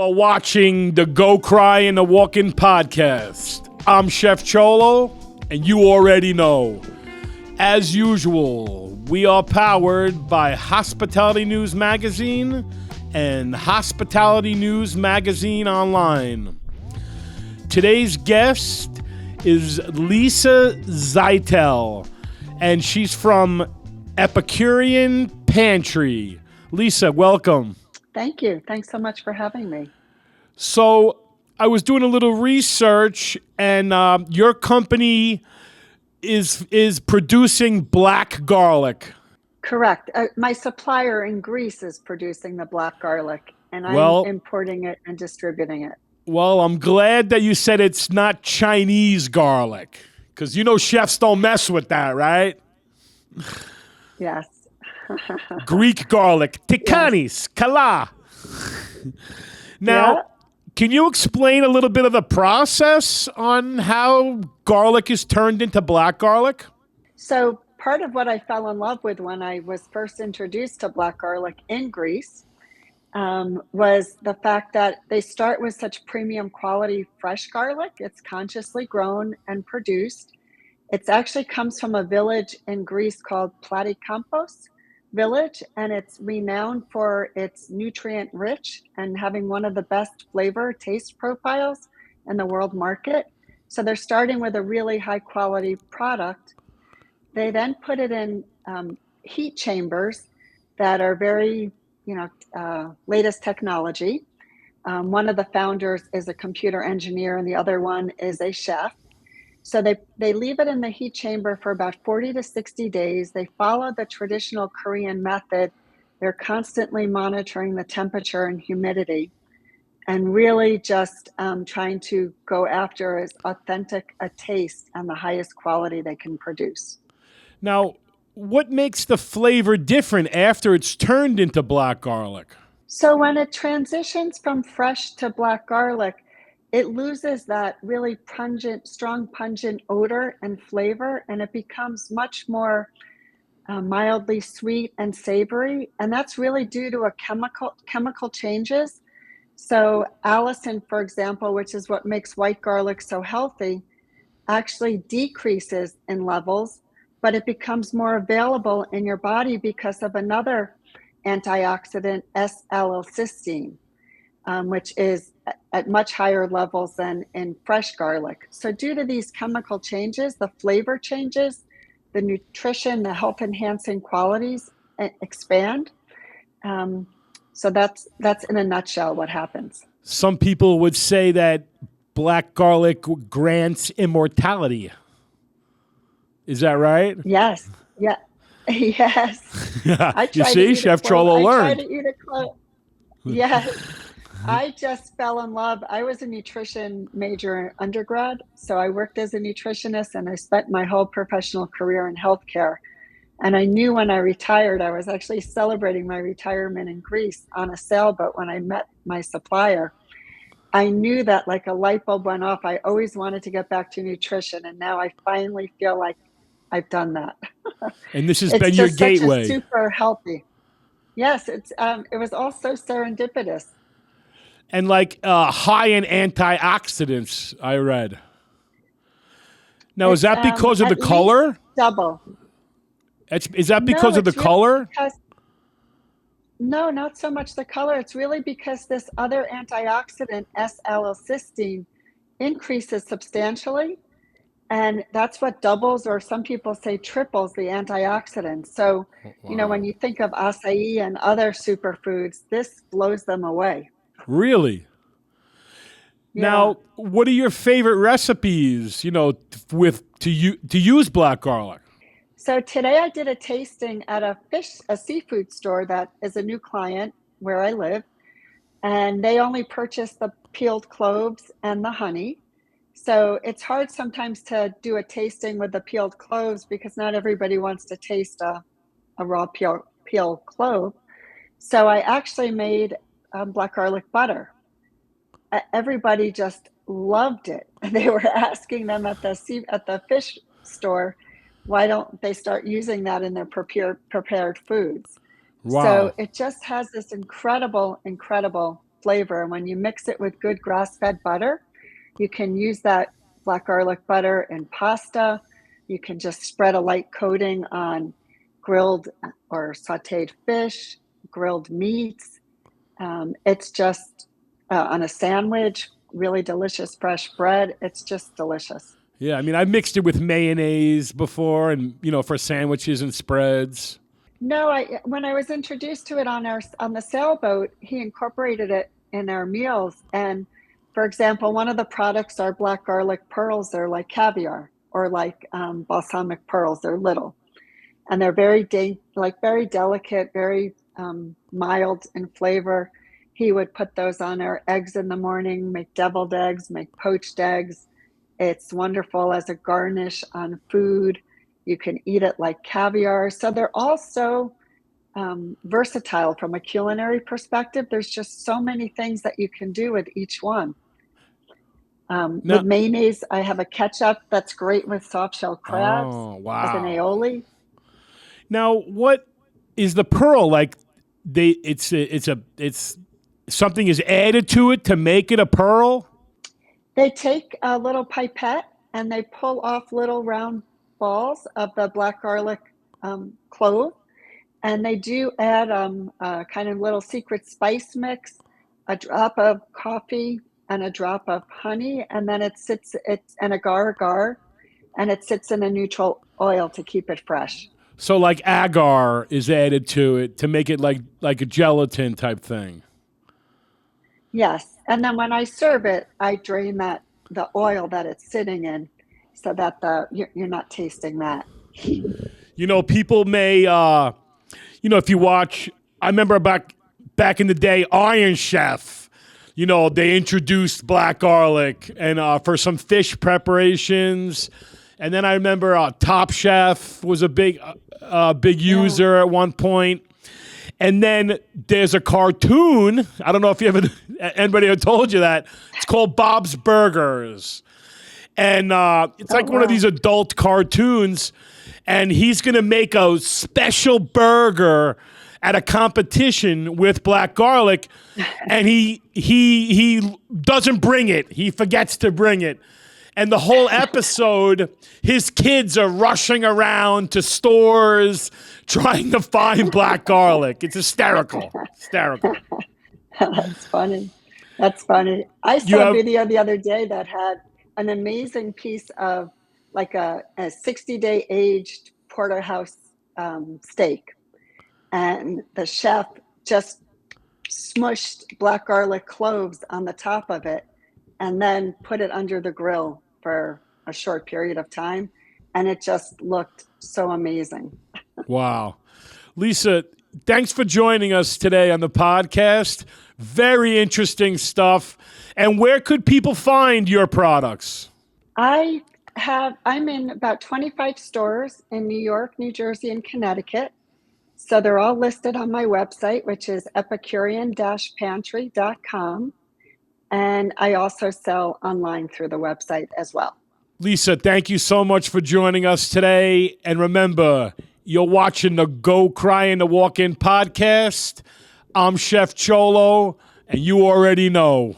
are watching the Go Cry and the Walk-In podcast. I'm Chef Cholo, and you already know. As usual, we are powered by Hospitality News Magazine and Hospitality News Magazine Online. Today's guest is Lisa Zeitel, and she's from Epicurean Pantry. Lisa, welcome. Thank you. Thanks so much for having me. So I was doing a little research, and your company is producing black garlic. Correct. My supplier in Greece is producing the black garlic, and I'm importing it and distributing it. Well, I'm glad that you said it's not Chinese garlic, because you know chefs don't mess with that, right? Yes. Greek garlic, tikanis, kala. Now, Can you explain a little bit of the process on how garlic is turned into black garlic? So part of what I fell in love with when I was first introduced to black garlic in Greece was the fact that they start with such premium quality fresh garlic. It's consciously grown and produced. It actually comes from a village in Greece called Platikampos village, and it's renowned for its nutrient rich and having one of the best flavor taste profiles in the world market. So they're starting with a really high quality product. They then put it in heat chambers that are very, latest technology. One of the founders is a computer engineer and the other one is a chef. So they leave it in the heat chamber for about 40 to 60 days. They follow the traditional Korean method. They're constantly monitoring the temperature and humidity and really just trying to go after as authentic a taste and the highest quality they can produce. Now, what makes the flavor different after it's turned into black garlic? So when it transitions from fresh to black garlic, it loses that really strong pungent odor and flavor, and it becomes much more mildly sweet and savory. And that's really due to chemical changes. So allicin, for example, which is what makes white garlic so healthy, actually decreases in levels, but it becomes more available in your body because of another antioxidant, S-L-cysteine. Which is at much higher levels than in fresh garlic. So due to these chemical changes, the flavor changes, the nutrition, the health enhancing qualities expand. So that's in a nutshell what happens. Some people would say that black garlic grants immortality. Is that right? Yes. Yeah. Yes. You see, Chef Cholo learned. I tried to eat a quote. Yes. I just fell in love. I was a nutrition major in undergrad, so I worked as a nutritionist and I spent my whole professional career in healthcare. And I knew when I retired, I was actually celebrating my retirement in Greece on a sailboat when I met my supplier. I knew that like a light bulb went off. I always wanted to get back to nutrition, and now I finally feel like I've done that. And this has been your gateway. It's super healthy. Yes, it was all so serendipitous. And like high in antioxidants, I read. Now, is that because of the color? Double. Is that because of the color? No, not so much the color. It's really because this other antioxidant, S-L-cysteine, increases substantially. And that's what doubles, or some people say triples, the antioxidants. So, when you think of acai and other superfoods, this blows them away. Really? Yeah. Now, what are your favorite recipes, to use black garlic? So today I did a tasting at a seafood store that is a new client where I live, and they only purchased the peeled cloves and the honey. So it's hard sometimes to do a tasting with the peeled cloves because not everybody wants to taste a raw peeled clove. So I actually made black garlic butter. Everybody just loved it. They were asking them at the fish store, why don't they start using that in their prepared foods? Wow. So it just has this incredible flavor. And when you mix it with good grass-fed butter, you can use that black garlic butter in pasta. You can just spread a light coating on grilled or sauteed fish, grilled meats. It's just on a sandwich, really delicious fresh bread. It's just delicious. Yeah, I mean, I mixed it with mayonnaise before, and for sandwiches and spreads. No, when I was introduced to it on the sailboat, he incorporated it in our meals. And for example, one of the products are black garlic pearls. They're like caviar or like balsamic pearls. They're little, and they're very very delicate, very mild in flavor. He would put those on our eggs in the morning, make deviled eggs, make poached eggs. It's wonderful as a garnish on food. You can eat it like caviar. So they're all so versatile from a culinary perspective. There's just so many things that you can do with each one. With mayonnaise, I have a ketchup that's great with soft shell crabs. Oh, wow. As an aoli. Now, what is the pearl like? It's something is added to it to make it a pearl. They take a little pipette and they pull off little round balls of the black garlic clove, and they do add a kind of little secret spice mix, a drop of coffee and a drop of honey, and then it's an agar, and it sits in a neutral oil to keep it fresh. So like agar is added to it to make it like a gelatin type thing. Yes, and then when I serve it, I drain the oil that it's sitting in, so that you're not tasting that. People may, if you watch, I remember back in the day, Iron Chef. They introduced black garlic and for some fish preparations. And then I remember Top Chef was a big user at one point. And then there's a cartoon. I don't know if anybody ever told you that. It's called Bob's Burgers. And it's like one of these adult cartoons. And he's going to make a special burger at a competition with black garlic. And he doesn't bring it. He forgets to bring it. And the whole episode, his kids are rushing around to stores trying to find black garlic. It's hysterical. That's funny. I saw a video the other day that had an amazing piece of like a 60-day aged porterhouse steak. And the chef just smushed black garlic cloves on the top of it and then put it under the grill for a short period of time. And it just looked so amazing. Wow. Lisa, thanks for joining us today on the podcast. Very interesting stuff. And where could people find your products? I'm in about 25 stores in New York, New Jersey, and Connecticut. So they're all listed on my website, which is Epicurean-Pantry.com. And I also sell online through the website as well. Lisa, thank you so much for joining us today. And remember, you're watching the Go Cry in the Walk-In podcast. I'm Chef Cholo, and you already know.